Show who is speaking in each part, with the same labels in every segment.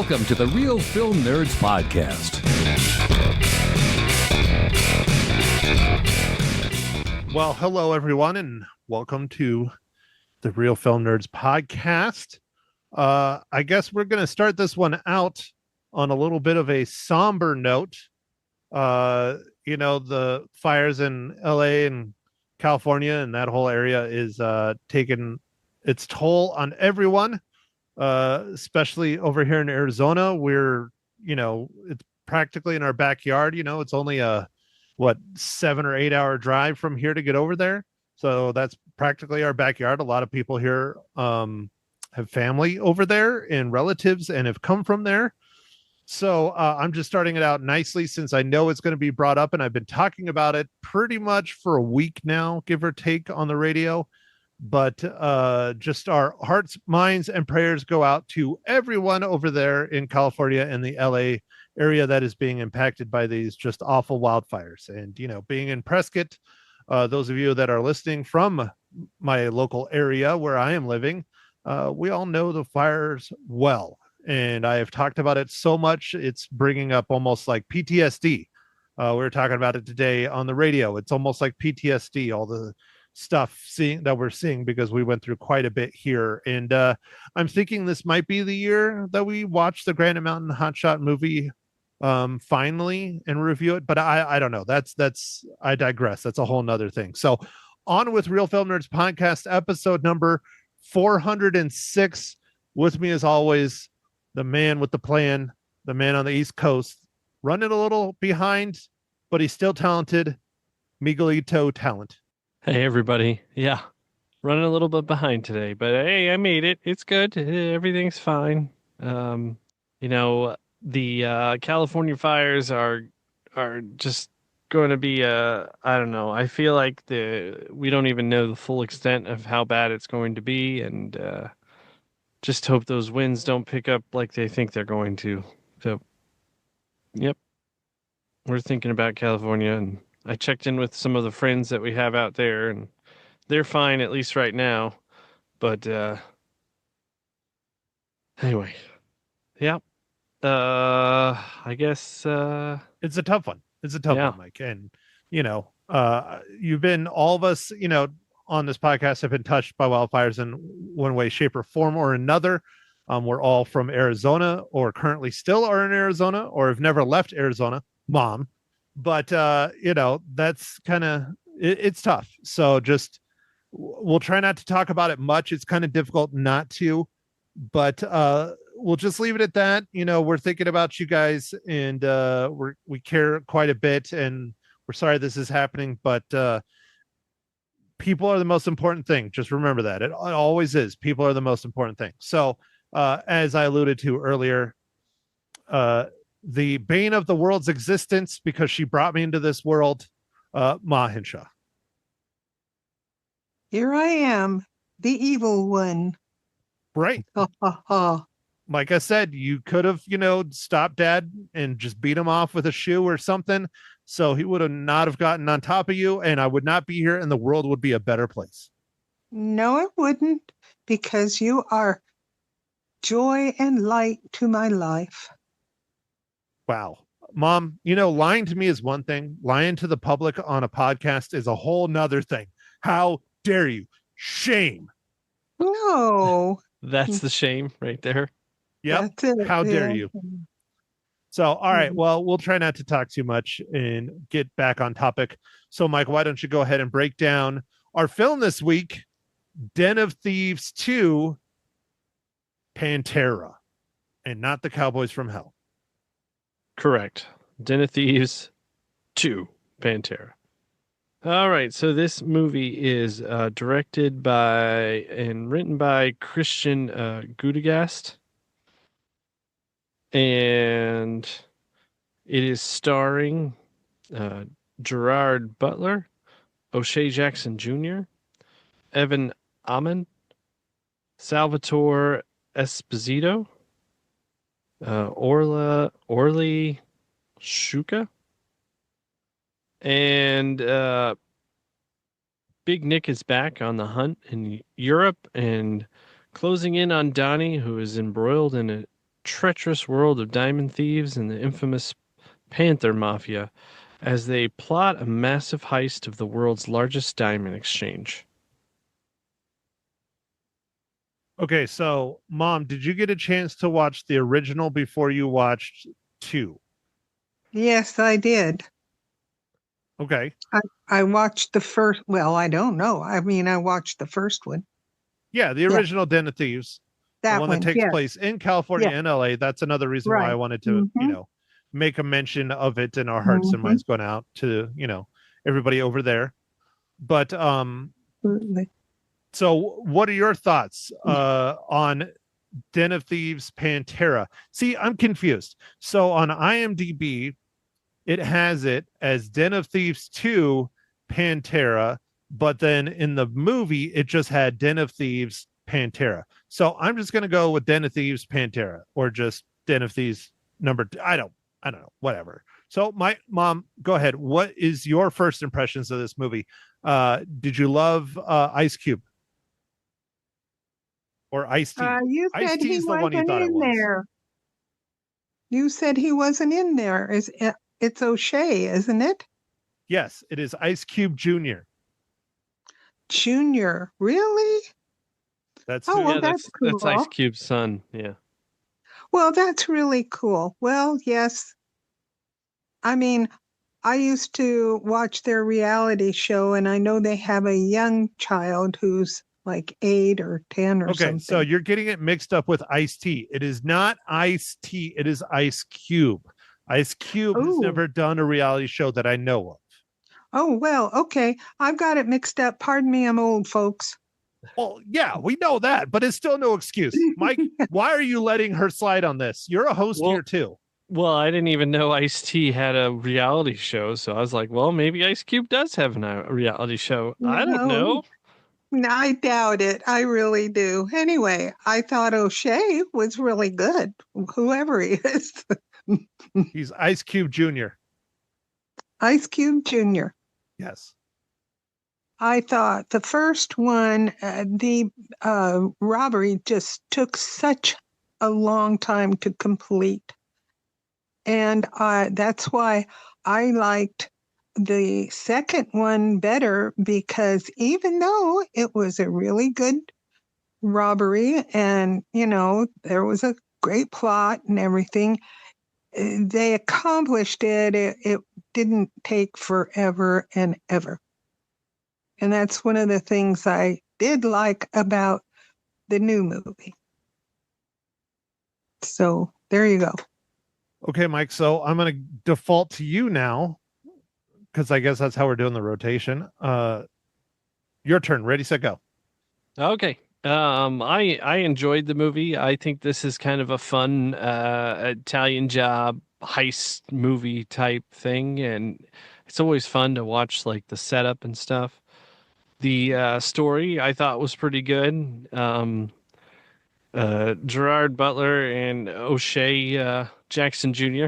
Speaker 1: Welcome to the Real Film Nerds Podcast.
Speaker 2: Well, hello, everyone, and welcome to the Real Film Nerds Podcast. I guess we're going to start this one out on a little bit of a somber note. The fires in LA and California and that whole area is taking its toll on everyone, especially over here in Arizona. We're, it's practically in our backyard. It's only a 7 or 8 hour drive from here to get over there. So that's practically our backyard. A lot of people here have family over there and relatives and have come from there. So I'm just starting it out nicely since I know it's going to be brought up, and I've been talking about it pretty much for a week now, give or take, on the radio. But just our hearts, minds, and prayers go out to everyone over there in California and the LA area that is being impacted by these just awful wildfires. And, being in Prescott, those of you that are listening from my local area where I am living, we all know the fires well. And I have talked about it so much, it's bringing up almost like PTSD. We were talking about it today on the radio. It's almost like PTSD, all the stuff that we're seeing, because we went through quite a bit here. And I'm thinking this might be the year that we watch the Granite Mountain Hotshot movie finally and review it. But I don't know. I digress. That's a whole nother thing. So on with Real Film Nerds Podcast, episode number 406. With me as always, the man with the plan, the man on the East Coast, running a little behind, but he's still talented. Miguelito Talent.
Speaker 3: Hey, everybody. Yeah, running a little bit behind today, but hey, I made it. It's good. Everything's fine. The California fires are just going to be, I don't know. I feel like we don't even know the full extent of how bad it's going to be, and just hope those winds don't pick up like they think they're going to. So, yep, we're thinking about California, and I checked in with some of the friends that we have out there, and they're fine, at least right now. But anyway, yeah. I guess
Speaker 2: it's a tough one. It's a tough one, Mike. And you've been, all of us, on this podcast have been touched by wildfires in one way, shape, or form or another. We're all from Arizona, or currently still are in Arizona, or have never left Arizona. Mom. But that's kind of it's tough. So just we'll try not to talk about it much. It's kind of difficult not to, but we'll just leave it at that. We're thinking about you guys, and we care quite a bit, and we're sorry this is happening, but people are the most important thing. Just remember that. It always is. People are the most important thing. So as I alluded to earlier, the bane of the world's existence, because she brought me into this world, Ma Hinshaw.
Speaker 4: Here I am, the evil one.
Speaker 2: Right. Like I said, you could have, stopped Dad and just beat him off with a shoe or something, so he would have not have gotten on top of you, and I would not be here, and the world would be a better place.
Speaker 4: No, it wouldn't, because you are joy and light to my life.
Speaker 2: Wow. Mom, lying to me is one thing. Lying to the public on a podcast is a whole nother thing. How dare you? Shame.
Speaker 4: No.
Speaker 3: That's the shame right there.
Speaker 2: Yep. How dare you? So, all right. Well, we'll try not to talk too much and get back on topic. So, Mike, why don't you go ahead and break down our film this week, Den of Thieves 2, Pantera, and not the Cowboys from Hell.
Speaker 3: Correct. Den of Thieves 2, Pantera. All right, so this movie is directed by and written by Christian Gudegast, and it is starring Gerard Butler, O'Shea Jackson Jr., Evan Amon, Salvatore Esposito, Orly Shuka, and Big Nick is back on the hunt in Europe and closing in on Donnie, who is embroiled in a treacherous world of diamond thieves and the infamous Panther Mafia as they plot a massive heist of the world's largest diamond exchange.
Speaker 2: Okay, so Mom, did you get a chance to watch the original before you watched 2?
Speaker 4: Yes, I did.
Speaker 2: Okay.
Speaker 4: I watched the first. Well, I don't know. I mean, I watched the first one.
Speaker 2: Yeah, the original Den of Thieves, the
Speaker 4: That
Speaker 2: one
Speaker 4: one.
Speaker 2: that takes
Speaker 4: Yes.
Speaker 2: place in California and LA. That's another reason why I
Speaker 4: Right.
Speaker 2: wanted to,
Speaker 4: Mhm.
Speaker 2: make a mention of it, and our hearts and minds going out to, everybody over there. But
Speaker 4: Absolutely.
Speaker 2: so what are your thoughts on Den of Thieves Pantera? See, I'm confused. So on IMDb, it has it as Den of Thieves 2 Pantera, but then in the movie, it just had Den of Thieves Pantera. So I'm just gonna go with Den of Thieves Pantera, or just Den of Thieves number. I don't know, whatever. So my mom, go ahead. What is your first impressions of this movie? Did you love Ice Cube or Ice T?
Speaker 4: You
Speaker 2: Ice
Speaker 4: said
Speaker 2: T
Speaker 4: he
Speaker 2: is the one you
Speaker 4: wasn't
Speaker 2: thought it
Speaker 4: in
Speaker 2: was.
Speaker 4: there. You said he wasn't in there. It's O'Shea, isn't it?
Speaker 2: Yes, it is Ice Cube Jr.
Speaker 4: Junior. Really?
Speaker 2: That's
Speaker 4: Oh,
Speaker 2: who.
Speaker 4: well,
Speaker 3: Yeah,
Speaker 4: that's
Speaker 3: that's
Speaker 4: cool.
Speaker 3: Ice Cube's son. Yeah.
Speaker 4: Well, that's really cool. Well, yes. I mean, I used to watch their reality show, and I know they have a young child who's like 8 or 10 or
Speaker 2: Okay, so
Speaker 4: something.
Speaker 2: you're getting it mixed up with Ice T. It is not Ice T. It is Ice Cube. Ice Cube has
Speaker 4: Oh.
Speaker 2: never done a reality show that I know of.
Speaker 4: Oh, well, okay. I've got it mixed up. Pardon me, I'm old, folks.
Speaker 2: Well, yeah, we know that, but it's still no excuse. Mike, why are you letting her slide on this? You're a host
Speaker 3: Well-
Speaker 2: here too.
Speaker 3: Well, I didn't even know Ice-T had a reality show, so I was like, well, maybe Ice Cube does have a reality show. I don't know.
Speaker 4: No, I doubt it. I really do. Anyway, I thought O'Shea was really good, whoever he is.
Speaker 2: He's Ice Cube Jr.
Speaker 4: Ice Cube Jr.
Speaker 2: Yes.
Speaker 4: I thought the first one, the robbery just took such a long time to complete. And that's why I liked the second one better, because even though it was a really good robbery and, there was a great plot and everything, they accomplished it. It didn't take forever and ever. And that's one of the things I did like about the new movie. So there you go.
Speaker 2: Okay, Mike. So I'm going to default to you now, because I guess that's how we're doing the rotation. Your turn. Ready, set, go.
Speaker 3: Okay. I enjoyed the movie. I think this is kind of a fun Italian job heist movie type thing, and it's always fun to watch like the setup and stuff. The story I thought was pretty good. Gerard Butler and O'Shea Jackson Jr.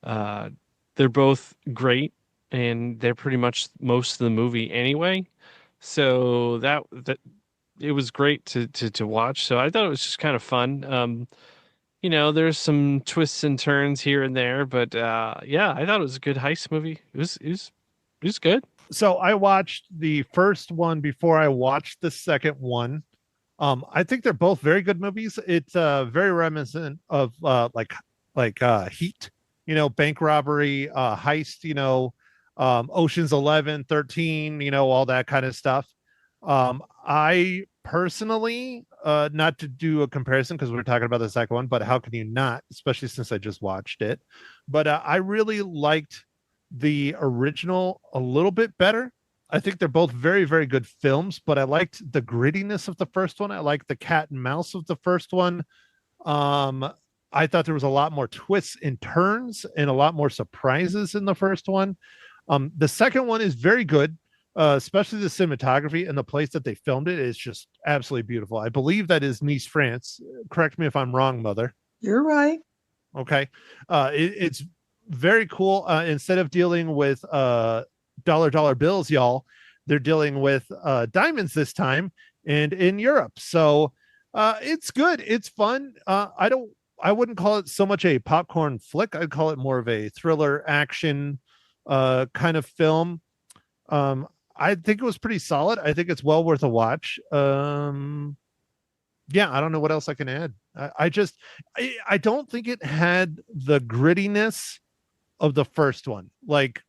Speaker 3: They're both great, and they're pretty much most of the movie anyway. So that it was great to watch. So I thought it was just kind of fun. There's some twists and turns here and there, but yeah, I thought it was a good heist movie. It was good.
Speaker 2: So I watched the first one before I watched the second one. I think they're both very good movies. It's very reminiscent of like Heat, bank robbery, heist, Ocean's 11, 13, all that kind of stuff. I personally, not to do a comparison because we're talking about the second one, but how can you not, especially since I just watched it. But I really liked the original a little bit better. I think they're both very, very good films, but I liked the grittiness of the first one. I liked the cat and mouse of the first one. I thought there was a lot more twists and turns and a lot more surprises in the first one. The second one is very good, especially the cinematography and the place that they filmed it is just absolutely beautiful. I believe that is Nice, France. Correct me if I'm wrong, Mother.
Speaker 4: You're right.
Speaker 2: Okay. It's very cool. Instead of dealing with dollar bills, y'all, they're dealing with diamonds this time and in Europe. So it's good. It's fun. I wouldn't call it so much a popcorn flick. I'd call it more of a thriller action kind of film. I think it was pretty solid. I think it's well worth a watch. Yeah, I don't know what else I can add. I don't think it had the grittiness of the first one. Like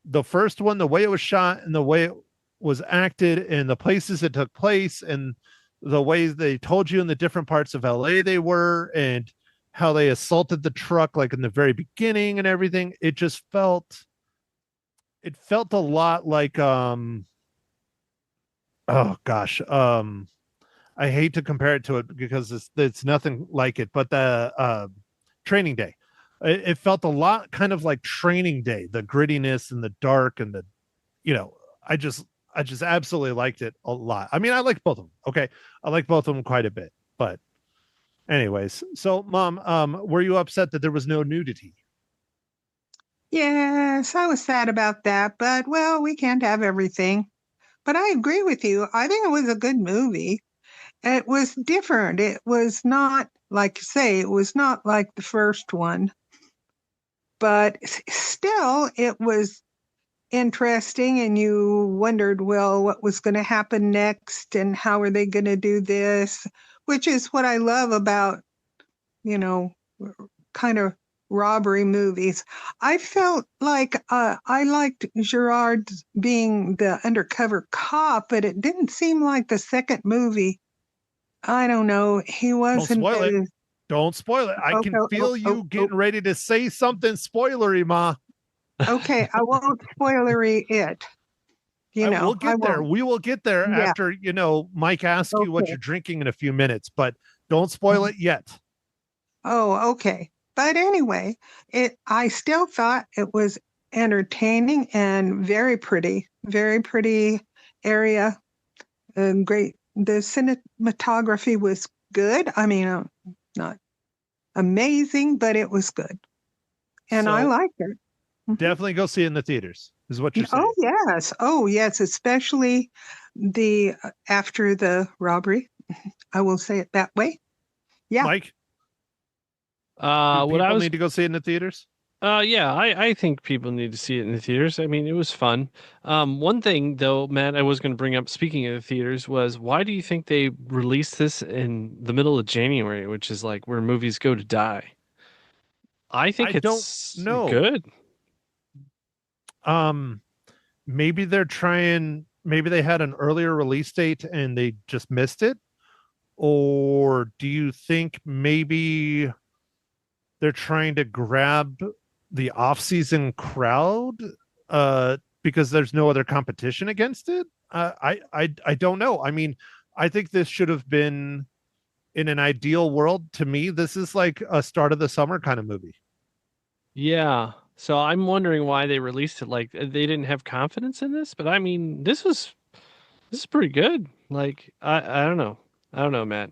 Speaker 2: the first one, the way it was shot and the way it was acted and the places it took place and the ways they told you in the different parts of LA they were and how they assaulted the truck like in the very beginning and everything. It felt a lot like oh gosh. I hate to compare it to it because it's nothing like it, but the Training Day. It felt a lot kind of like Training Day, the grittiness and the dark and the, I just absolutely liked it a lot. I mean, I liked both of them. Okay. I like both of them quite a bit, but anyways, so Mom, were you upset that there was no nudity?
Speaker 4: Yes, I was sad about that, but well, we can't have everything. But I agree with you. I think it was a good movie. It was different. It was not, like you say, it was not like the first one, but still it was interesting, and you wondered, well, what was going to happen next and how are they going to do this, which is what I love about, kind of robbery movies. I felt like I liked Gerard being the undercover cop, but it didn't seem like the second movie. I don't know. He wasn't.
Speaker 2: Don't spoil it. Don't spoil it. I can feel you getting ready to say something spoilery, Ma.
Speaker 4: Okay, I won't spoilery it.
Speaker 2: We'll get there. We will get there after, Mike asks you what you're drinking in a few minutes, but don't spoil it yet.
Speaker 4: Oh, okay. But anyway, I still thought it was entertaining and very pretty area. Great. The cinematography was good. I mean, not amazing, but it was good. And I liked it.
Speaker 2: Definitely go see it in the theaters, is what you're saying.
Speaker 4: Oh, yes. Especially after the robbery. I will say it that way. Yeah.
Speaker 2: Mike?
Speaker 3: What I
Speaker 2: need to go see it in the theaters?
Speaker 3: Yeah, I think people need to see it in the theaters. I mean, it was fun. One thing though, Matt, I was going to bring up, speaking of the theaters, was why do you think they released this in the middle of January, which is like where movies go to die? I think it's good.
Speaker 2: Maybe maybe they had an earlier release date and they just missed it. Or do you think maybe they're trying to grab the off-season crowd because there's no other competition against it? I don't know. I mean, I think this should have been, in an ideal world, to me, this is like a start of the summer kind of movie.
Speaker 3: Yeah. So I'm wondering why they released it. Like they didn't have confidence in this, but I mean, this is pretty good. Like I don't know. I don't know, Matt.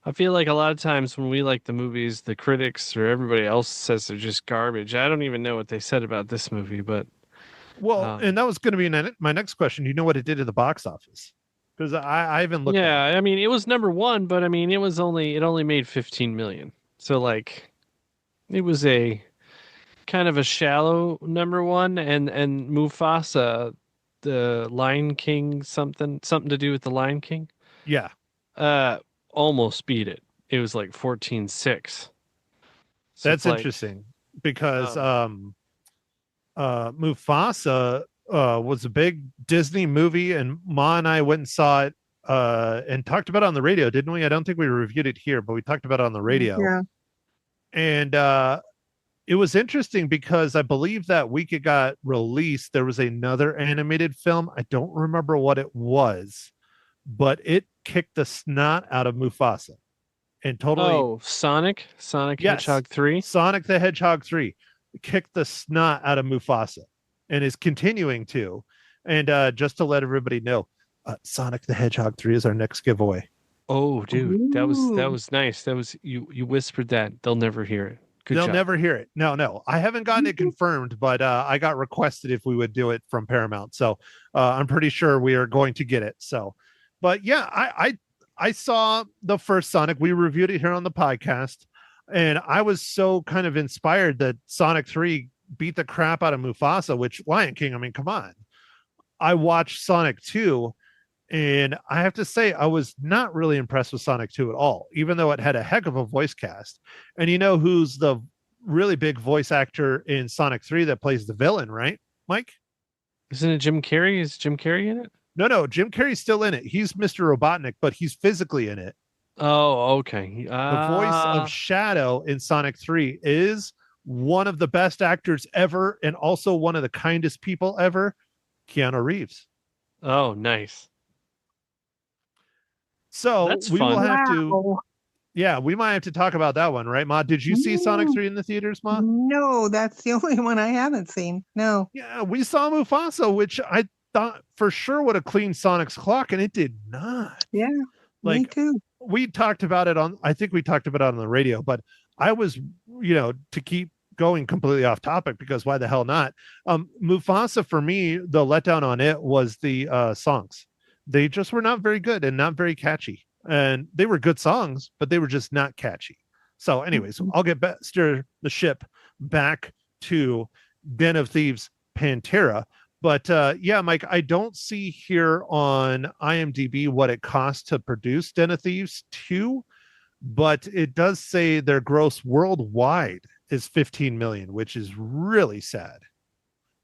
Speaker 3: I feel like a lot of times when we like the movies, the critics or everybody else says they're just garbage. I don't even know what they said about this movie, but
Speaker 2: and that was going to be my next question. Do you know what it did at the box office? Because I haven't looked.
Speaker 3: Yeah, I mean, it was number one, but I mean, it only made 15 million. So like, it was a kind of a shallow number one, and Mufasa, the Lion King, something to do with the Lion King.
Speaker 2: Yeah.
Speaker 3: Almost beat it. It was like 14.6. So
Speaker 2: that's interesting because Mufasa was a big Disney movie, and Ma and I went and saw it and talked about it on the radio, didn't we? I don't think we reviewed it here, but we talked about it on the radio.
Speaker 4: Yeah.
Speaker 2: And it was interesting because I believe that week it got released, there was another animated film. I don't remember what it was, but it kicked the snot out of Mufasa and totally.
Speaker 3: Oh, Sonic Hedgehog 3.
Speaker 2: Sonic the Hedgehog 3 kicked the snot out of Mufasa and is continuing to. And just to let everybody know, Sonic the Hedgehog 3 is our next giveaway.
Speaker 3: Oh, dude, that was nice. That was you whispered that. They'll never hear it.
Speaker 2: They'll never hear it. No. I haven't gotten it confirmed, but I got requested if we would do it from Paramount. So I'm pretty sure we are going to get it. So, but yeah, I saw the first Sonic. We reviewed it here on the podcast. And I was so kind of inspired that Sonic 3 beat the crap out of Mufasa, which Lion King, I mean, come on. I watched Sonic 2, and I have to say, I was not really impressed with Sonic 2 at all, even though it had a heck of a voice cast. And you know who's the really big voice actor in Sonic 3 that plays the villain, right, Mike?
Speaker 3: Isn't it Jim Carrey? Is Jim Carrey in it?
Speaker 2: No, Jim Carrey's still in it. He's Mr. Robotnik, but he's physically in it.
Speaker 3: Oh, okay.
Speaker 2: The voice of Shadow in Sonic 3 is one of the best actors ever and also one of the kindest people ever, Keanu Reeves.
Speaker 3: Oh, nice.
Speaker 2: So
Speaker 3: That's
Speaker 2: we
Speaker 3: fun.
Speaker 2: will have to,
Speaker 4: Wow.
Speaker 2: yeah, we might have to talk about that one, right, Ma? Did you see Sonic 3 in the theaters, Ma?
Speaker 4: No, that's the only one I haven't seen. No.
Speaker 2: Yeah, we saw Mufasa, which I thought for sure would have cleaned Sonic's clock, and it did not.
Speaker 4: Yeah, me
Speaker 2: Like,
Speaker 4: too.
Speaker 2: we talked about it on, I think we talked about it on the radio, but I was, to keep going completely off topic, because why the hell not? Mufasa, for me, the letdown on it was the songs. They just were not very good and not very catchy. And they were good songs, but they were just not catchy. So anyways, I'll steer the ship back to Den of Thieves Pantera. But yeah, Mike, I don't see here on IMDb what it costs to produce Den of Thieves 2, but it does say their gross worldwide is 15 million, which is really sad.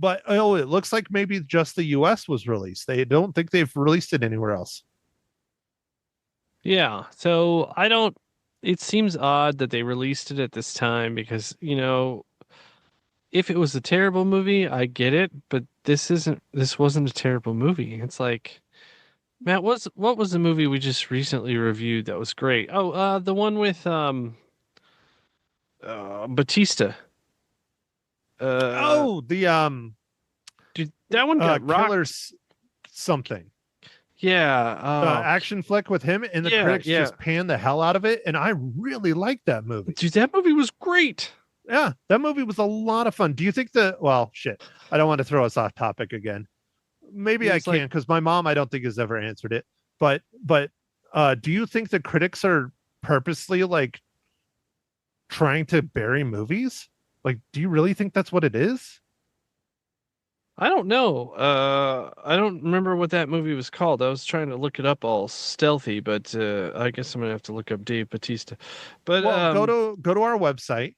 Speaker 2: But it looks like maybe just the US was released. They don't think they've released it anywhere else.
Speaker 3: Yeah. So it seems odd that they released it at this time because, if it was a terrible movie, I get it, but this wasn't a terrible movie. It's like, Matt, what was the movie we just recently reviewed that was great? Oh, the one with Batista.
Speaker 2: The
Speaker 3: Dude, that one got rocked.
Speaker 2: Killers something.
Speaker 3: Yeah.
Speaker 2: Action flick with him, and the critics just panned the hell out of it, and I really liked that movie.
Speaker 3: Dude, that movie was great.
Speaker 2: Yeah, that movie was a lot of fun. Do you think shit, I don't want to throw us off topic again. Maybe I can, because my mom, I don't think, has ever answered it. But do you think the critics are purposely like trying to bury movies? Like, do you really think that's what it is?
Speaker 3: I don't know. I don't remember what that movie was called. I was trying to look it up all stealthy, but I guess I'm gonna have to look up Dave Bautista. But
Speaker 2: go to our website,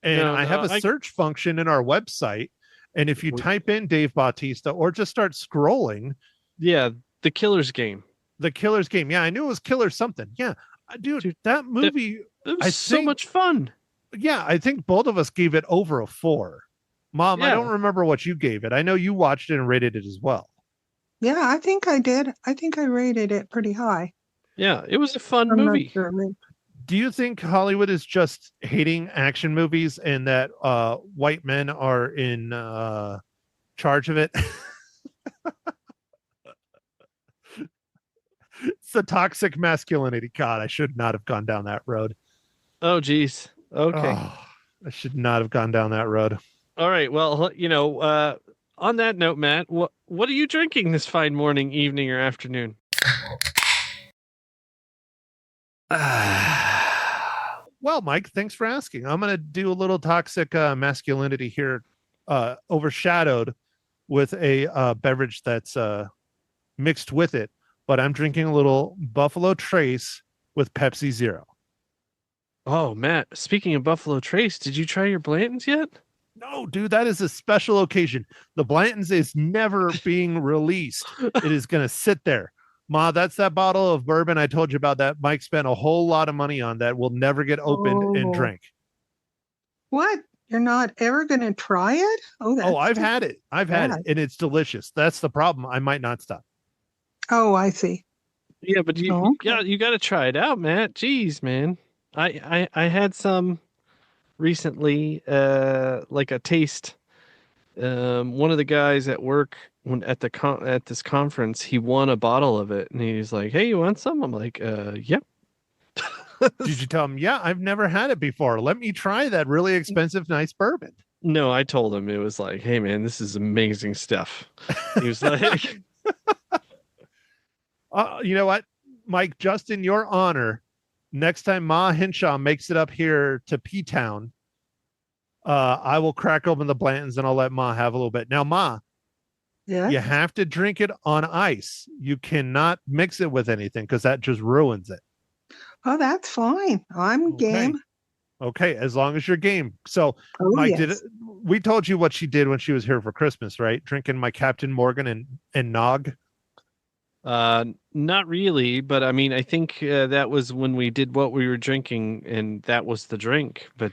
Speaker 2: and I have a search function in our website. And if you type in Dave Bautista or just start scrolling.
Speaker 3: Yeah, The Killer's Game.
Speaker 2: The Killer's Game. Yeah, I knew it was Killer something. Yeah, dude, that movie.
Speaker 3: It was so much fun.
Speaker 2: Yeah, I think both of us gave it over a 4. Mom, yeah. I don't remember what you gave it. I know you watched it and rated it as well.
Speaker 4: Yeah, I think I did. I think I rated it pretty high.
Speaker 3: Yeah, it was a fun movie.
Speaker 4: Not sure.
Speaker 2: Do you think Hollywood is just hating action movies and that white men are in charge of it? It's the toxic masculinity. God, I should not have gone down that road.
Speaker 3: Oh, geez. Okay.
Speaker 2: I should not have gone down that road.
Speaker 3: All right. Well, on that note, Matt, what are you drinking this fine morning, evening, or afternoon?
Speaker 2: Well, Mike, thanks for asking. I'm going to do a little toxic masculinity here, overshadowed with a beverage that's mixed with it. But I'm drinking a little Buffalo Trace with Pepsi Zero.
Speaker 3: Oh, Matt, speaking of Buffalo Trace, did you try your Blantons yet?
Speaker 2: No, dude, that is a special occasion. The Blantons is never being released. It is going to sit there. Ma, that's that bottle of bourbon I told you about that Mike spent a whole lot of money on that will never get opened and drank.
Speaker 4: What? You're not ever going to try it?
Speaker 2: I've had it. I've had it, and it's delicious. That's the problem. I might not stop.
Speaker 4: Oh, I see.
Speaker 3: Yeah, but you got to try it out, Matt. Jeez, man. I had some recently, like a taste. One of the guys at work at this conference, he won a bottle of it, and he's like, "Hey, you want some?" I'm like, "Yep."
Speaker 2: Did you tell him? Yeah, I've never had it before. Let me try that really expensive, nice bourbon.
Speaker 3: No, I told him it was like, "Hey, man, this is amazing stuff." He was like,
Speaker 2: "You know what, Mike? Just in your honor, next time Ma Hinshaw makes it up here to P-Town, I will crack open the Blantons and I'll let Ma have a little bit. Now, Ma,
Speaker 4: Yes.
Speaker 2: you have to drink it on ice. You cannot mix it with anything because that just ruins it.
Speaker 4: Oh, that's fine. I'm game.
Speaker 2: Okay, as long as you're game. So,
Speaker 4: Oh,
Speaker 2: Mike,
Speaker 4: yes.
Speaker 2: we told you what she did when she was here for Christmas, right? Drinking my Captain Morgan and Nog.
Speaker 3: Not really, but I mean, I think that was when we did what we were drinking, and that was the drink. But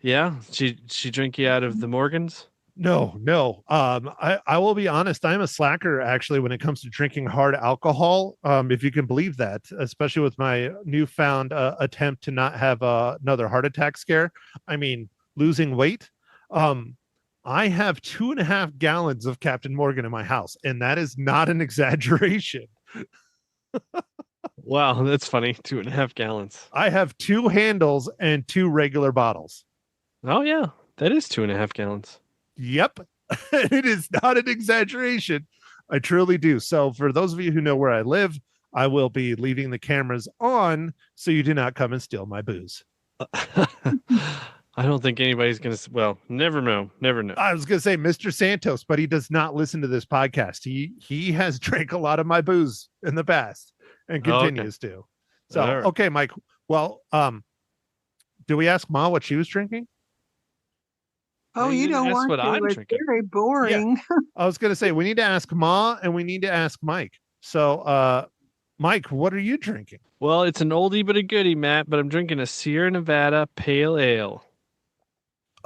Speaker 3: yeah, she drank you out of the Morgans.
Speaker 2: No. I will be honest. I'm a slacker actually when it comes to drinking hard alcohol. If you can believe that, especially with my newfound attempt to not have another heart attack scare. I mean, losing weight. I have 2.5 gallons of Captain Morgan in my house, and that is not an exaggeration.
Speaker 3: Wow, that's funny. 2.5 gallons.
Speaker 2: I have 2 handles and 2 regular bottles.
Speaker 3: Oh yeah, that is 2.5 gallons.
Speaker 2: Yep. It is not an exaggeration. I truly do. So for those of you who know where I live, I will be leaving the cameras on so you do not come and steal my booze.
Speaker 3: I don't think anybody's going to, well, never know. Never know.
Speaker 2: I was going to say Mr. Santos, but he does not listen to this podcast. He has drank a lot of my booze in the past and continues to. So,
Speaker 3: All right.
Speaker 2: Okay, Mike. Well, do we ask Ma what she was drinking?
Speaker 4: Oh,
Speaker 3: No, you
Speaker 4: you
Speaker 3: didn't
Speaker 4: don't
Speaker 3: ask
Speaker 4: want
Speaker 3: what
Speaker 4: to.
Speaker 3: I'm
Speaker 4: It's
Speaker 3: drinking.
Speaker 4: very boring.
Speaker 2: I was going to say we need to ask Ma and we need to ask Mike. So, Mike, what are you drinking?
Speaker 3: Well, it's an oldie but a goodie, Matt, but I'm drinking a Sierra Nevada Pale Ale.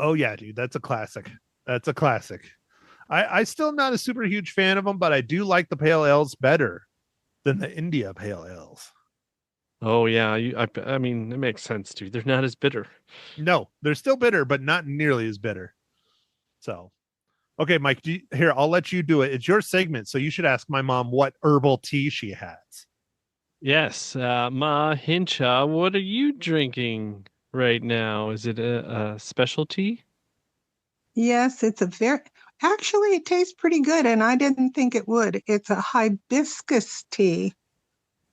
Speaker 2: Oh yeah, dude, that's a classic. That's a classic. I still am not a super huge fan of them, but I do like the pale ales better than the India pale ales.
Speaker 3: Oh, yeah. I mean, it makes sense, dude. They're not as bitter.
Speaker 2: No, they're still bitter, but not nearly as bitter. So, okay, Mike, here, I'll let you do it. It's your segment, so you should ask my mom what herbal tea she has.
Speaker 3: Yes. Ma Hinshaw, what are you drinking right now? Is it a specialty?
Speaker 4: Yes, it's actually, it tastes pretty good, and I didn't think it would. It's a hibiscus tea,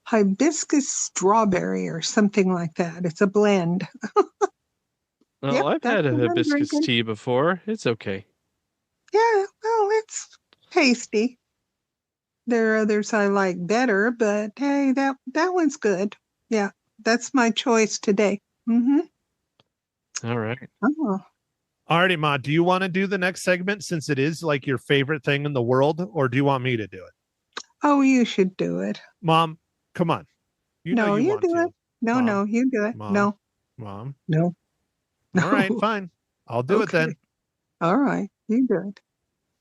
Speaker 4: hibiscus strawberry or something like that. It's a blend.
Speaker 3: Oh,
Speaker 4: Yep,
Speaker 3: I've
Speaker 4: that's
Speaker 3: had a
Speaker 4: what I'm
Speaker 3: hibiscus
Speaker 4: drinking.
Speaker 3: tea before. It's okay.
Speaker 4: Yeah, well, it's tasty. There are others I like better, but hey, that one's good. Yeah, that's my choice today. Mm-hmm.
Speaker 3: All right.
Speaker 4: Oh,
Speaker 2: Alrighty, Ma, do you want to do the next segment since it is like your favorite thing in the world, or do you want me to do it?
Speaker 4: oh, you should do it.
Speaker 2: Mom, come on. You know
Speaker 4: No,
Speaker 2: you
Speaker 4: you
Speaker 2: want
Speaker 4: do
Speaker 2: to.
Speaker 4: it. No,
Speaker 2: Mom,
Speaker 4: no, you do it.
Speaker 2: Mom,
Speaker 4: No,
Speaker 2: Mom.
Speaker 4: no,
Speaker 2: All right,
Speaker 4: no.
Speaker 2: fine. I'll do it then.
Speaker 4: Okay. All right, you do it.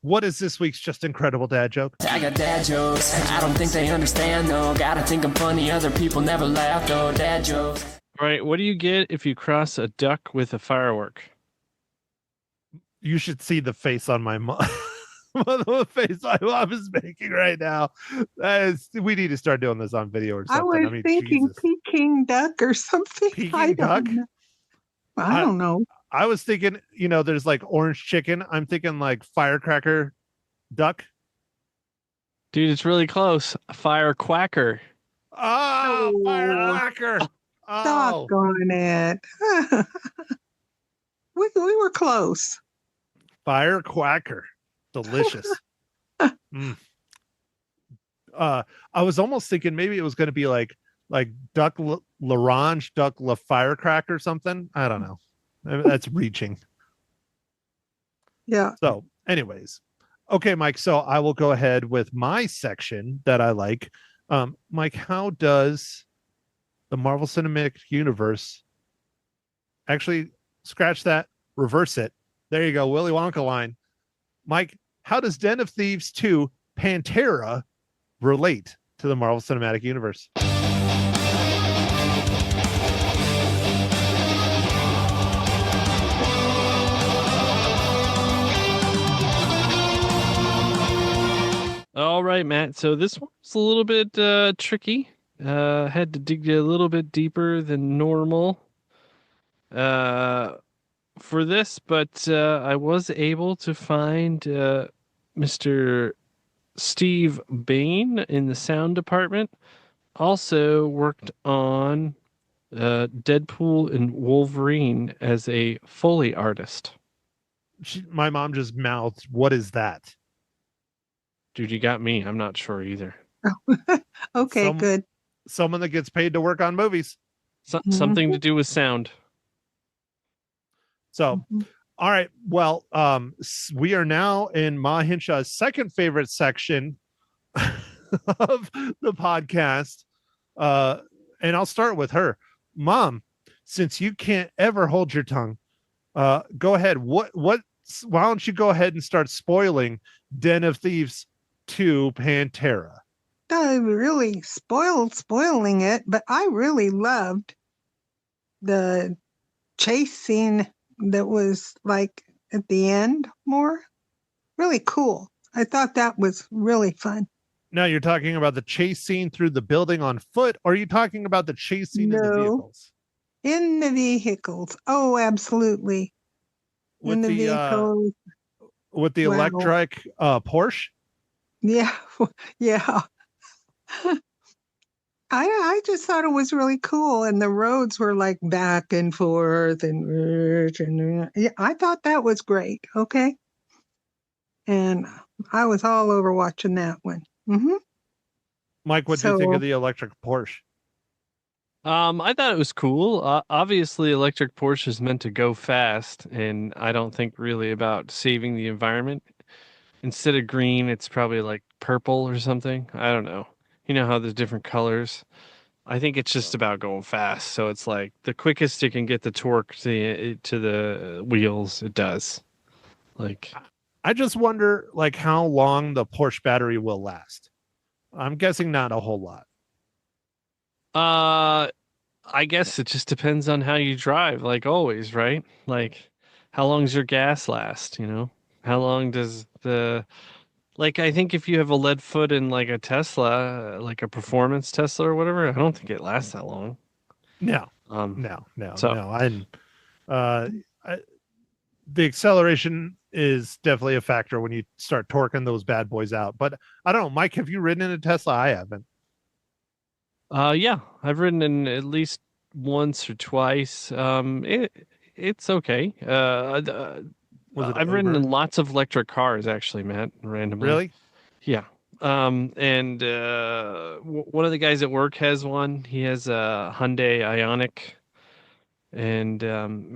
Speaker 2: What is this week's just incredible dad joke?
Speaker 5: I got dad jokes. I don't think they understand though. Gotta think I'm funny. Other people never laugh though. Dad jokes.
Speaker 3: All right. What do you get if you cross a duck with a firework?
Speaker 2: You should see the face on my mom. The face my mom is making right now. We need to start doing this on video or
Speaker 4: I
Speaker 2: something.
Speaker 4: was thinking
Speaker 2: Jesus.
Speaker 4: Peking duck or something.
Speaker 2: Peking
Speaker 4: I
Speaker 2: duck?
Speaker 4: don't know. I don't know.
Speaker 2: I was thinking, there's like orange chicken. I'm thinking like firecracker duck.
Speaker 3: Dude, it's really close. A fire quacker.
Speaker 2: Oh,
Speaker 4: Oh.
Speaker 2: firecracker. Oh,
Speaker 4: Doggone it. we were close.
Speaker 2: fire quacker. Delicious. Mm. I was almost thinking maybe it was going to be like duck l'orange, duck la firecracker or something. I don't know. That's reaching.
Speaker 4: Yeah.
Speaker 2: So, anyways, okay, Mike. So I will go ahead with my section that I like. Mike, how does the Marvel Cinematic Universe actually scratch that, reverse it? There you go, Willy Wonka line. Mike, how does Den of Thieves 2 Pantera relate to the Marvel Cinematic Universe?
Speaker 3: All right, Matt. So this one's a little bit tricky. Had to dig a little bit deeper than normal for this, but I was able to find Mr. Steve Bain in the sound department. Also worked on Deadpool and Wolverine as a Foley artist.
Speaker 2: My mom just mouthed, "What is that?"
Speaker 3: Dude, you got me. I'm not sure either.
Speaker 4: Okay, good.
Speaker 2: Someone that gets paid to work on movies.
Speaker 3: Something to do with sound.
Speaker 2: So, all right. Well, we are now in Ma Hinshaw's second favorite section of the podcast. And I'll start with her. Mom, since you can't ever hold your tongue, go ahead. Why don't you go ahead and start spoiling Den of Thieves 2 Pantera?
Speaker 4: I really spoiling it, but I really loved the chase scene that was like at the end more. Really cool. I thought that was really fun.
Speaker 2: Now you're talking about the chase scene through the building on foot, or are you talking about the chase scene in the vehicles?
Speaker 4: In the vehicles. Oh, absolutely.
Speaker 2: With
Speaker 4: in the vehicles.
Speaker 2: With the electric Porsche?
Speaker 4: Yeah. Yeah. I just thought it was really cool, and the roads were like back and forth, and yeah, I thought that was great. Okay, and I was all over watching that one.
Speaker 2: Mike, what do you think of the electric Porsche?
Speaker 3: I thought it was cool. Obviously, electric Porsche is meant to go fast, and I don't think really about saving the environment. Instead of green, it's probably like purple or something. I don't know. You know how there's different colors. I think it's just about going fast. So it's like the quickest it can get the torque to the wheels, it does. Like,
Speaker 2: I just wonder, like, how long the Porsche battery will last. I'm guessing not a whole lot.
Speaker 3: I guess it just depends on how you drive, like always, right? Like, how long's your gas last? You know, how long does like, I think if you have a lead foot in like a Tesla, like a performance Tesla or whatever, I don't think it lasts that long.
Speaker 2: No. The acceleration is definitely a factor when you start torquing those bad boys out. But I don't know, Mike, have you ridden in a Tesla? I haven't.
Speaker 3: Yeah, I've ridden in at least once or twice. It's okay. I've ridden in lots of electric cars, actually, Matt, randomly.
Speaker 2: Really?
Speaker 3: Yeah. And one of the guys at work has one. He has a Hyundai Ioniq, and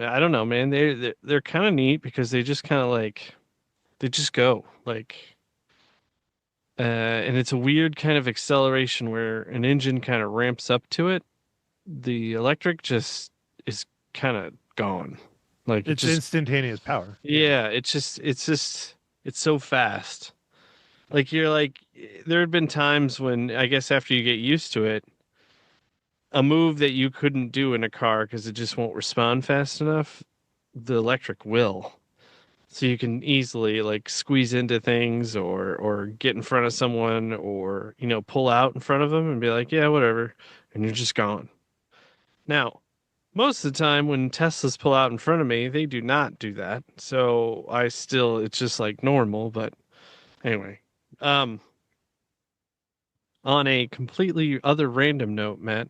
Speaker 3: I don't know, man. They're kind of neat because they just kind of like they just go like, and it's a weird kind of acceleration where an engine kind of ramps up to it. The electric just is kind of gone. Like
Speaker 2: it's just instantaneous power.
Speaker 3: Yeah, it's so fast. Like you're like, there had been times when I guess after you get used to it, a move that you couldn't do in a car because it just won't respond fast enough, the electric will. So you can easily like squeeze into things or get in front of someone or, you know, pull out in front of them and be like, yeah, whatever. And you're just gone. Now, most of the time when Teslas pull out in front of me, they do not do that. So it's just like normal. But anyway, on a completely other random note, Matt,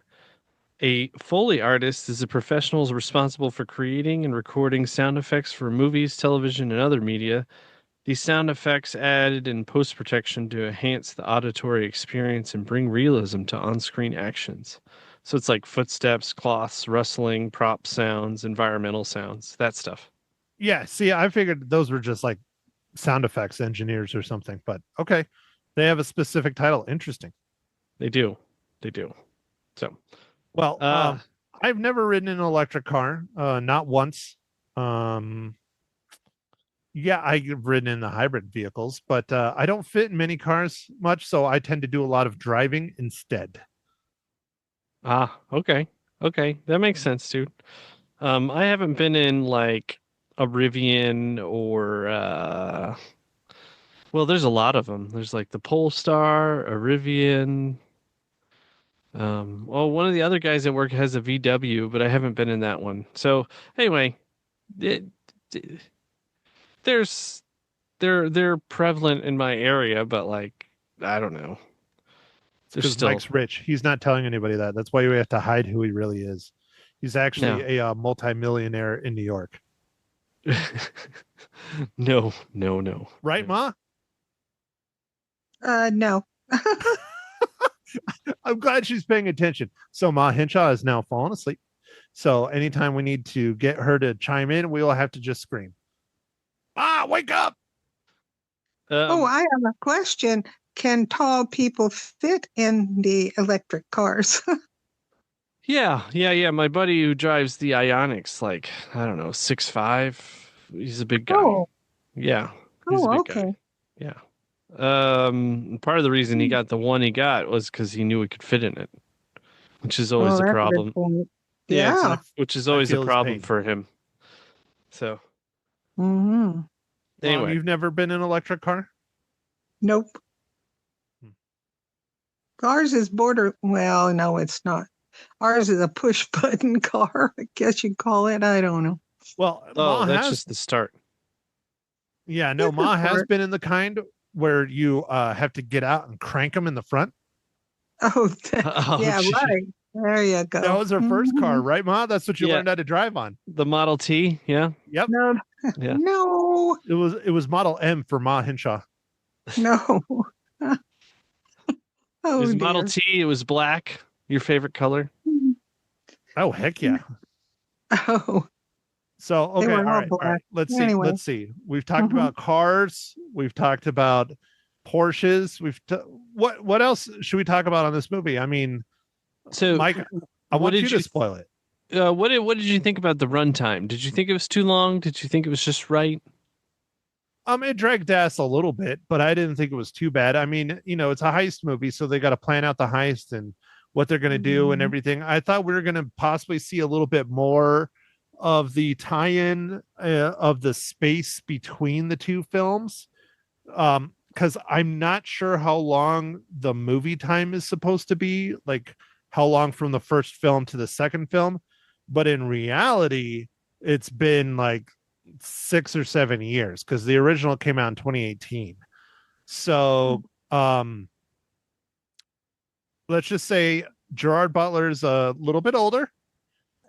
Speaker 3: a Foley artist is a professional responsible for creating and recording sound effects for movies, television, and other media. These sound effects added in post-production to enhance the auditory experience and bring realism to on-screen actions. So it's like footsteps, cloths, rustling, prop sounds, environmental sounds, that stuff.
Speaker 2: Yeah, see, I figured those were just like sound effects engineers or something, but okay. They have a specific title. Interesting.
Speaker 3: They do. So,
Speaker 2: well, I've never ridden in an electric car, not once. Yeah, I've ridden in the hybrid vehicles, but I don't fit in many cars much, so I tend to do a lot of driving instead.
Speaker 3: Okay. That makes sense, dude. I haven't been in like a Rivian or well, there's a lot of them. There's like the Polestar, a Rivian. Well, one of the other guys at work has a VW, but I haven't been in that one. So anyway, they're prevalent in my area, but like I don't know.
Speaker 2: Because Mike's rich. He's not telling anybody that. That's why we have to hide who he really is. He's actually a multimillionaire in New York.
Speaker 3: No.
Speaker 2: Right, Ma?
Speaker 4: No.
Speaker 2: I'm glad she's paying attention. So Ma Henshaw is now fallen asleep. So anytime we need to get her to chime in, we will have to just scream. Wake up!
Speaker 4: Oh, I have a question. Can tall people fit in the electric cars?
Speaker 3: Yeah. My buddy who drives the Ionics, like, I don't know, 6'5". He's a big guy.
Speaker 4: Oh.
Speaker 3: Yeah. He's a big
Speaker 4: Okay.
Speaker 3: guy. Yeah. Part of the reason he got the one he got was because he knew he could fit in it, which is always a
Speaker 4: that's
Speaker 3: problem.
Speaker 4: good point.
Speaker 3: Yeah, which is always a
Speaker 2: feel his
Speaker 3: problem
Speaker 2: pain.
Speaker 3: for him. So
Speaker 4: Mm-hmm.
Speaker 3: anyway,
Speaker 2: Mom, you've never been in an electric car?
Speaker 4: Nope. Ours is well, no, it's not. Ours is a push button car, I guess you'd call it. I don't know.
Speaker 2: Well,
Speaker 3: oh,
Speaker 2: Ma
Speaker 3: that's
Speaker 2: has,
Speaker 3: just the start.
Speaker 2: yeah, no,
Speaker 4: That's
Speaker 2: Ma
Speaker 4: a
Speaker 2: has
Speaker 4: start.
Speaker 2: been in the kind where you have to get out and crank them in the front.
Speaker 4: Oh,
Speaker 3: Oh,
Speaker 4: yeah,
Speaker 3: gee.
Speaker 4: right. There you go.
Speaker 2: That was her first car, right, Ma? That's what you
Speaker 3: Yeah.
Speaker 2: learned how to drive on.
Speaker 3: The Model T, yeah.
Speaker 2: Yep.
Speaker 4: No,
Speaker 3: Yeah.
Speaker 4: no,
Speaker 2: It was Model M for Ma Henshaw.
Speaker 4: no.
Speaker 3: It
Speaker 4: Oh,
Speaker 3: was
Speaker 4: dear.
Speaker 3: Model T, it was black. Your favorite color?
Speaker 2: Oh, heck yeah.
Speaker 4: Oh,
Speaker 2: So,
Speaker 4: They
Speaker 2: okay,
Speaker 4: were
Speaker 2: all
Speaker 4: all
Speaker 2: right.
Speaker 4: black.
Speaker 2: Let's
Speaker 4: Anyway.
Speaker 2: see. We've talked
Speaker 4: Mhm.
Speaker 2: about cars. We've talked about Porsches. What else should we talk about on this movie? I mean,
Speaker 3: So,
Speaker 2: Mike, I
Speaker 3: what
Speaker 2: want
Speaker 3: did
Speaker 2: you to spoil it.
Speaker 3: what did you think about the runtime? Did you think it was too long? Did you think it was just right?
Speaker 2: It dragged ass a little bit, but I didn't think it was too bad. I mean, it's a heist movie, so they got to plan out the heist and what they're going to do and
Speaker 4: Mhm.
Speaker 2: everything. I thought we were going to possibly see a little bit more of the tie-in of the space between the two films. Because I'm not sure how long the movie time is supposed to be, like how long from the first film to the second film. But in reality, it's been like 6 or 7 years because the original came out in 2018. So let's just say Gerard Butler's a little bit older,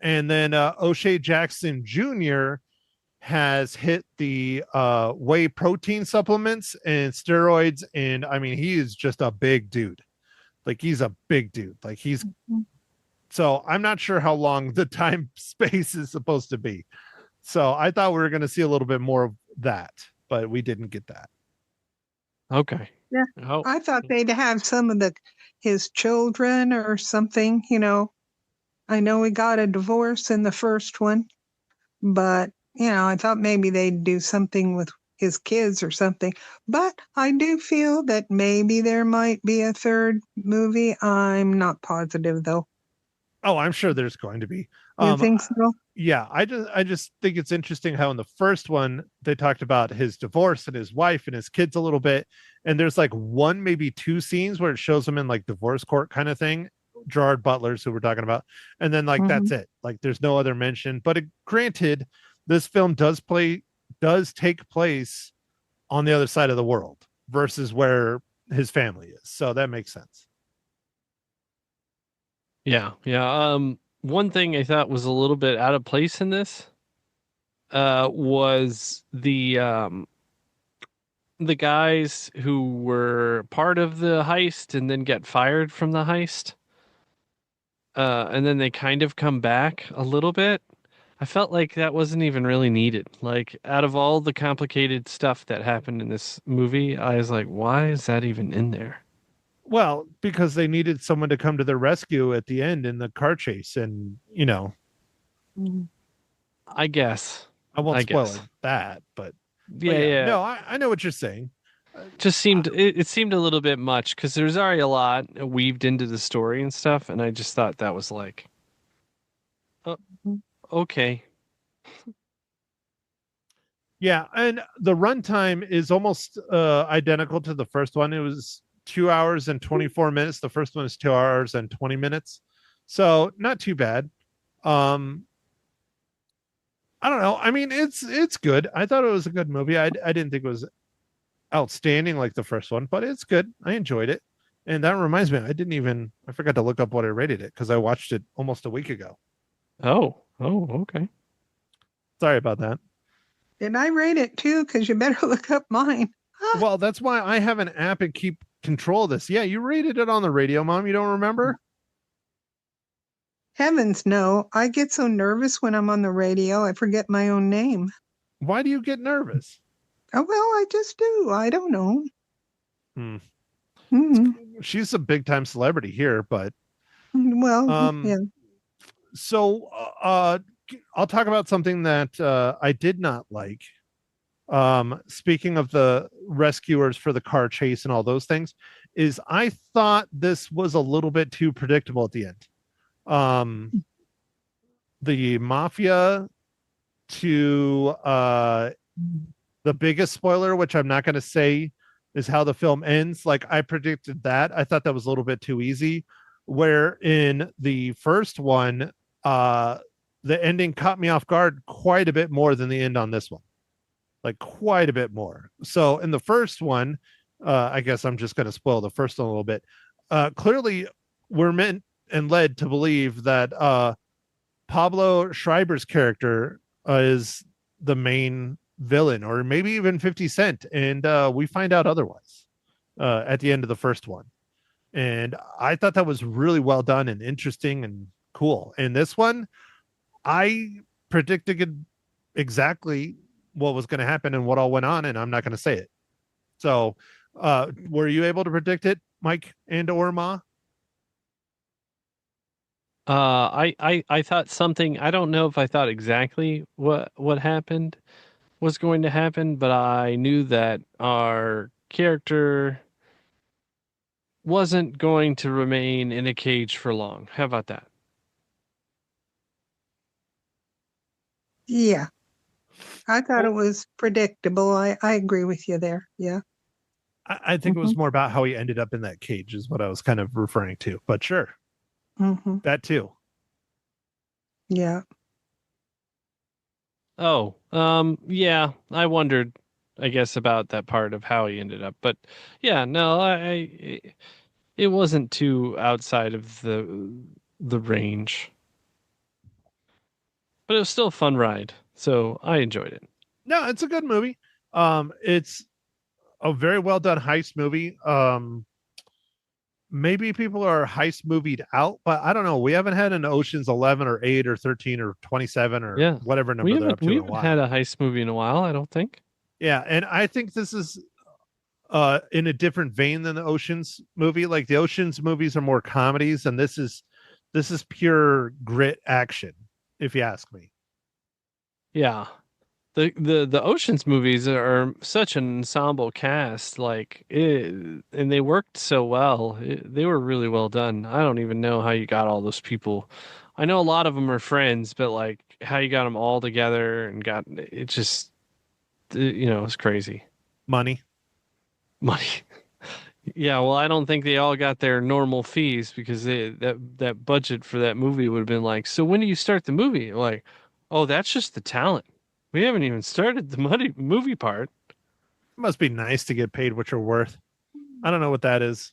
Speaker 2: and then O'Shea Jackson Jr. has hit the whey protein supplements and steroids, and I mean he is just a big dude. Like he's a big dude. Like he's so I'm not sure how long the time space is supposed to be. So I thought we were going to see a little bit more of that, but we didn't get that.
Speaker 3: Okay.
Speaker 4: Yeah.
Speaker 3: Oh,
Speaker 4: I thought they'd have some of his children or something, I know we got a divorce in the first one, but, I thought maybe they'd do something with his kids or something. But I do feel that maybe there might be a third movie. I'm not positive, though.
Speaker 2: Oh, I'm sure there's going to be.
Speaker 4: You think so?
Speaker 2: Yeah, I just think it's interesting how in the first one they talked about his divorce and his wife and his kids a little bit, and there's like one, maybe two scenes where it shows him in like divorce court kind of thing. Gerard Butler's who we're talking about, and then like that's it. Like there's no other mention. But granted, this film does take place on the other side of the world versus where his family is, so that makes sense.
Speaker 3: yeah. One thing I thought was a little bit out of place in this was the guys who were part of the heist and then get fired from the heist. And then they kind of come back a little bit. I felt like that wasn't even really needed. Like out of all the complicated stuff that happened in this movie, I was like, why is that even in there?
Speaker 2: Well, because they needed someone to come to their rescue at the end in the car chase, and
Speaker 3: I guess.
Speaker 2: I won't spoil
Speaker 3: guess.
Speaker 2: that, but
Speaker 3: Yeah.
Speaker 2: No, I know what you're saying.
Speaker 3: Just seemed it seemed a little bit much because there's already a lot weaved into the story and stuff, and I just thought that was like, okay.
Speaker 2: Yeah, and the runtime is almost identical to the first one. It was 2 hours and 24 minutes. The first one is 2 hours and 20 minutes. So not too bad. I don't know. I mean, it's good. I thought it was a good movie. I didn't think it was outstanding like the first one, but it's good. I enjoyed it. And that reminds me, I forgot to look up what I rated it because I watched it almost a week ago.
Speaker 3: Oh, okay.
Speaker 2: Sorry about that.
Speaker 4: And I rate it too, because you better look up mine.
Speaker 2: Well, that's why I have an app and keep control of this. Yeah, you rated it on the radio, Mom. You don't remember?
Speaker 4: Heavens, no. I get so nervous when I'm on the radio, I forget my own name.
Speaker 2: Why do you get nervous?
Speaker 4: Oh, well, I just do. I don't know.
Speaker 2: Hmm.
Speaker 4: Mhm.
Speaker 2: She's a big time celebrity here, but
Speaker 4: Well, yeah.
Speaker 2: so I'll talk about something that I did not like. Speaking of the rescuers for the car chase and all those things, is I thought this was a little bit too predictable at the end. The mafia to the biggest spoiler, which I'm not going to say, is how the film ends. Like I predicted that. I thought that was a little bit too easy. Where in the first one, the ending caught me off guard quite a bit more than the end on this one. Like quite a bit more. So in the first one, I guess I'm just going to spoil the first one a little bit. Clearly, we're meant and led to believe that Pablo Schreiber's character is the main villain, or maybe even 50 Cent, and we find out otherwise at the end of the first one. And I thought that was really well done and interesting and cool. And this one, I predicted exactly what was going to happen and what all went on, and I'm not going to say it. So, were you able to predict it, Mike and or Ma?
Speaker 3: I thought something. I don't know if I thought exactly what happened was going to happen, but I knew that our character wasn't going to remain in a cage for long. How about that?
Speaker 4: Yeah. I thought it was predictable. I agree with you there. Yeah.
Speaker 2: I think it was more about how he ended up in that cage is what I was kind of referring to, but sure. That too.
Speaker 4: Yeah.
Speaker 3: Oh, yeah, I wondered, I guess, about that part of how he ended up. But yeah, no, it wasn't too outside of the range. But it was still a fun ride, so I enjoyed it.
Speaker 2: No, it's a good movie. It's a very well done heist movie. Maybe people are heist movied out, but I don't know. We haven't had an Ocean's 11 or 8 or 13 or 27 or whatever number they're up to.
Speaker 3: We haven't had a heist movie in a while, I don't think.
Speaker 2: Yeah, and I think this is in a different vein than the Ocean's movie. Like the Ocean's movies are more comedies, and this is pure grit action, if you ask me.
Speaker 3: Yeah. The Ocean's movies are such an ensemble cast, and they worked so well. They were really well done. I don't even know how you got all those people. I know a lot of them are friends, but like how you got them all together and got it just, it's crazy.
Speaker 2: Money.
Speaker 3: Yeah, well, I don't think they all got their normal fees because that budget for that movie would have been like, so when do you start the movie? Like, oh, that's just the talent. We haven't even started the movie part.
Speaker 2: It must be nice to get paid what you're worth. I don't know what that is.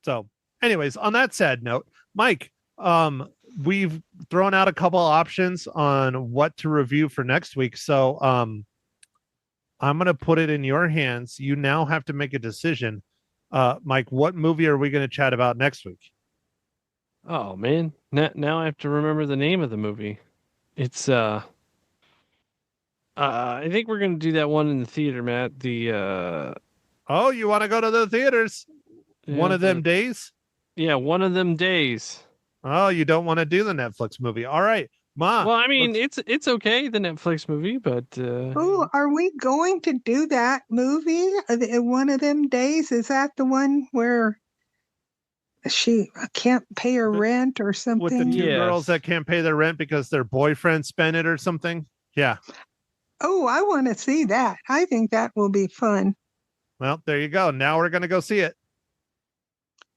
Speaker 2: So, anyways, on that sad note, Mike, we've thrown out a couple options on what to review for next week. So, I'm going to put it in your hands. You now have to make a decision. Mike, what movie are we going to chat about next week?
Speaker 3: Oh, man. Now I have to remember the name of the movie. It's, I think we're going to do that one in the theater, Matt.
Speaker 2: Oh, you want to go to the theaters? One of them days?
Speaker 3: Yeah, one of them days.
Speaker 2: Oh, you don't want to do the Netflix movie. All right. Ma.
Speaker 3: Well, I mean, it's okay, the Netflix movie, but
Speaker 4: Oh, are we going to do that movie? One of them days? Is that the one where she can't pay her rent or something?
Speaker 2: With the two girls that can't pay their rent because their boyfriend spent it or something? Yeah.
Speaker 4: Oh, I want to see that. I think that will be fun.
Speaker 2: Well, there you go. Now we're going to go see it.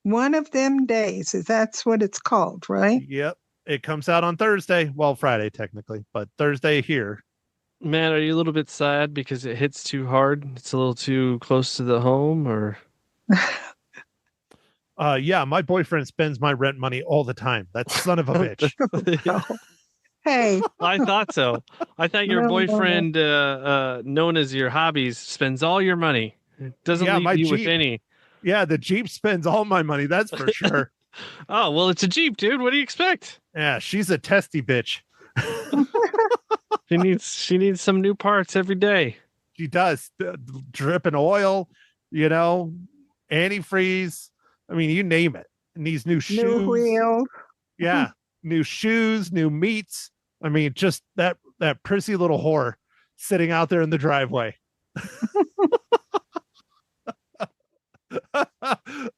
Speaker 4: One of them days. That's what it's called, right?
Speaker 2: Yep. It comes out on Thursday. Well, Friday, technically, but Thursday here.
Speaker 3: Matt, are you a little bit sad because it hits too hard? It's a little too close to the home, or?
Speaker 2: Yeah, my boyfriend spends my rent money all the time. That son of a bitch.
Speaker 4: Hey,
Speaker 3: I thought so. I thought your
Speaker 4: No.
Speaker 3: boyfriend, known as your hobbies, spends all your money. Doesn't
Speaker 2: Yeah,
Speaker 3: leave
Speaker 2: my
Speaker 3: you with
Speaker 2: Jeep.
Speaker 3: any.
Speaker 2: Yeah, the Jeep spends all my money. That's for sure.
Speaker 3: Oh, well, it's a Jeep, dude. What do you expect?
Speaker 2: Yeah, she's a testy bitch.
Speaker 3: She needs some new parts every day.
Speaker 2: She does. Dripping oil, antifreeze. I mean, you name it. And these new shoes.
Speaker 4: new wheel.
Speaker 2: Yeah, new shoes, new meats. I mean, just that prissy little whore sitting out there in the driveway.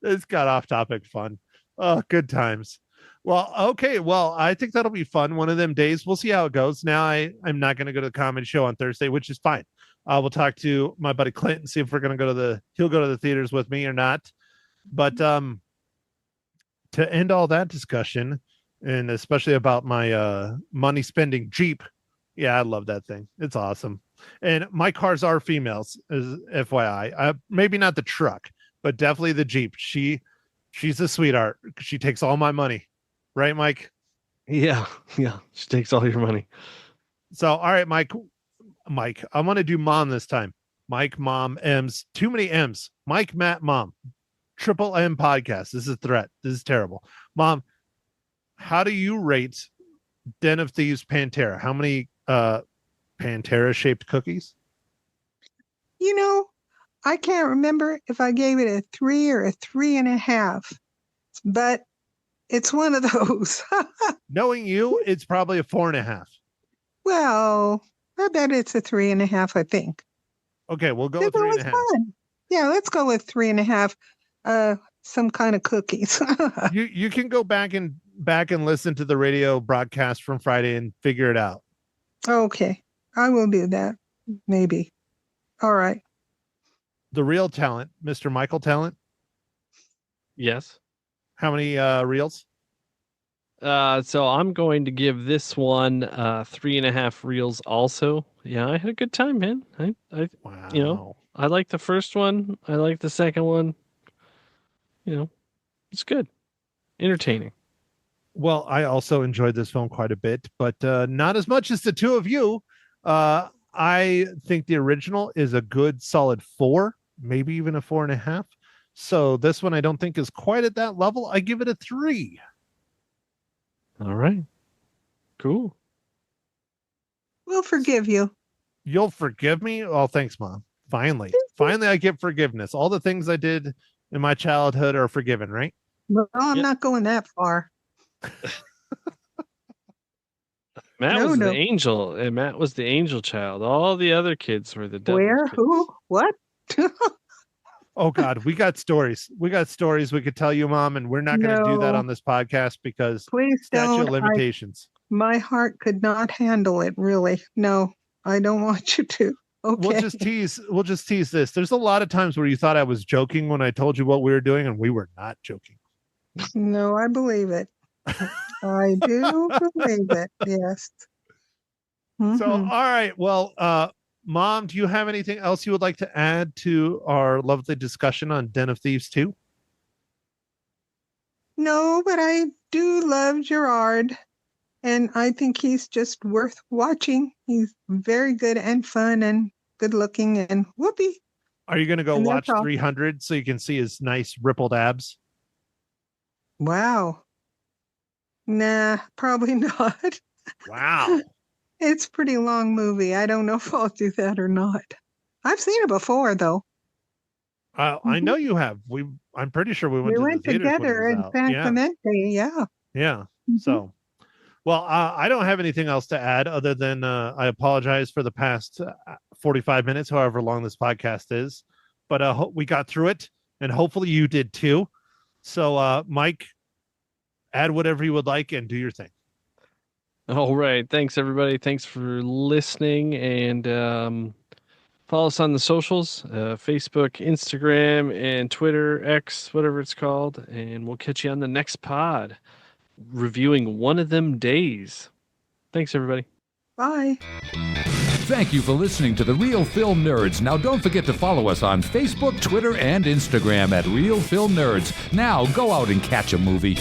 Speaker 2: It's got off topic fun. Oh, good times. Well, okay. Well, I think that'll be fun. One of them days. We'll see how it goes. Now I'm not going to go to the comedy show on Thursday, which is fine. We'll talk to my buddy Clint and see if we're going to he'll go to the theaters with me or not. But to end all that discussion, and especially about my money spending Jeep. Yeah, I love that thing. It's awesome. And my cars are females, as FYI. Maybe not the truck, but definitely the Jeep. She's a sweetheart. She takes all my money. Right, Mike?
Speaker 3: Yeah. She takes all your money.
Speaker 2: So, all right, Mike, I'm going to do mom this time. Mike, mom, M's. Too many M's. Mike, Matt, mom. Triple M podcast. This is a threat. This is terrible. Mom, how do you rate Den of Thieves Pantera? How many Pantera shaped cookies?
Speaker 4: I can't remember if I gave it a 3 or a 3.5, but it's one of those.
Speaker 2: Knowing you, it's probably a 4.5.
Speaker 4: Well, I bet it's a 3.5, I think.
Speaker 2: Okay, we'll go with
Speaker 4: It was
Speaker 2: 3.5.
Speaker 4: fun. Yeah, let's go with 3.5. Some kind of cookies.
Speaker 2: You can go back and listen to the radio broadcast from Friday and figure it out.
Speaker 4: Okay, I will do that. Maybe. All right.
Speaker 2: The real talent, Mr. Michael Talent.
Speaker 3: Yes.
Speaker 2: How many reels?
Speaker 3: So I'm going to give this one 3.5 reels also. Yeah, I had a good time, man.
Speaker 2: Wow.
Speaker 3: I like the first one. I like the second one. It's good. Entertaining.
Speaker 2: Well, I also enjoyed this film quite a bit, but not as much as the two of you. I think the original is a good solid 4, maybe even a 4.5. So this one I don't think is quite at that level. I give it a 3.
Speaker 3: All right. Cool.
Speaker 4: We'll forgive you.
Speaker 2: You'll forgive me? Oh, thanks, Mom. Finally I get forgiveness. All the things I did in my childhood are forgiven, right?
Speaker 4: Well, I'm not going that far.
Speaker 3: Matt was the angel, and Matt was the angel child. All the other kids were the devil.
Speaker 4: Where?
Speaker 3: Kids.
Speaker 4: Who? What?
Speaker 2: Oh God, we got stories. We could tell you, Mom, and we're not going to do that on this podcast because
Speaker 4: please
Speaker 2: statute
Speaker 4: don't.
Speaker 2: of limitations.
Speaker 4: My heart could not handle it, really. No, I don't want you to. Okay.
Speaker 2: We'll just tease this. There's a lot of times where you thought I was joking when I told you what we were doing, and we were not joking.
Speaker 4: No, I believe it. I do believe it. Yes. Mm-hmm.
Speaker 2: So, all right. Well, Mom, do you have anything else you would like to add to our lovely discussion on Den of Thieves 2?
Speaker 4: No, but I do love Gerard, and I think he's just worth watching. He's very good and fun and good looking, and whoopee.
Speaker 2: Are you going to go watch 300 so you can see his nice rippled abs?
Speaker 4: Wow. Nah, probably not.
Speaker 2: Wow.
Speaker 4: It's a pretty long movie. I don't know if I'll do that or not. I've seen it before, though.
Speaker 2: I know you have. I'm pretty sure we went
Speaker 4: together in San Clemente. Yeah.
Speaker 2: Yeah. Mm-hmm. So, well, I don't have anything else to add other than I apologize for the past 45 minutes, however long this podcast is. But we got through it, and hopefully you did too. So, Mike, add whatever you would like and do your thing.
Speaker 3: All right. Thanks, everybody. Thanks for listening. And follow us on the socials, Facebook, Instagram, and Twitter, X, whatever it's called. And we'll catch you on the next pod, reviewing One of Them Days. Thanks, everybody.
Speaker 4: Bye.
Speaker 1: Thank you for listening to The Real Film Nerds. Now, don't forget to follow us on Facebook, Twitter, and Instagram at Real Film Nerds. Now, go out and catch a movie.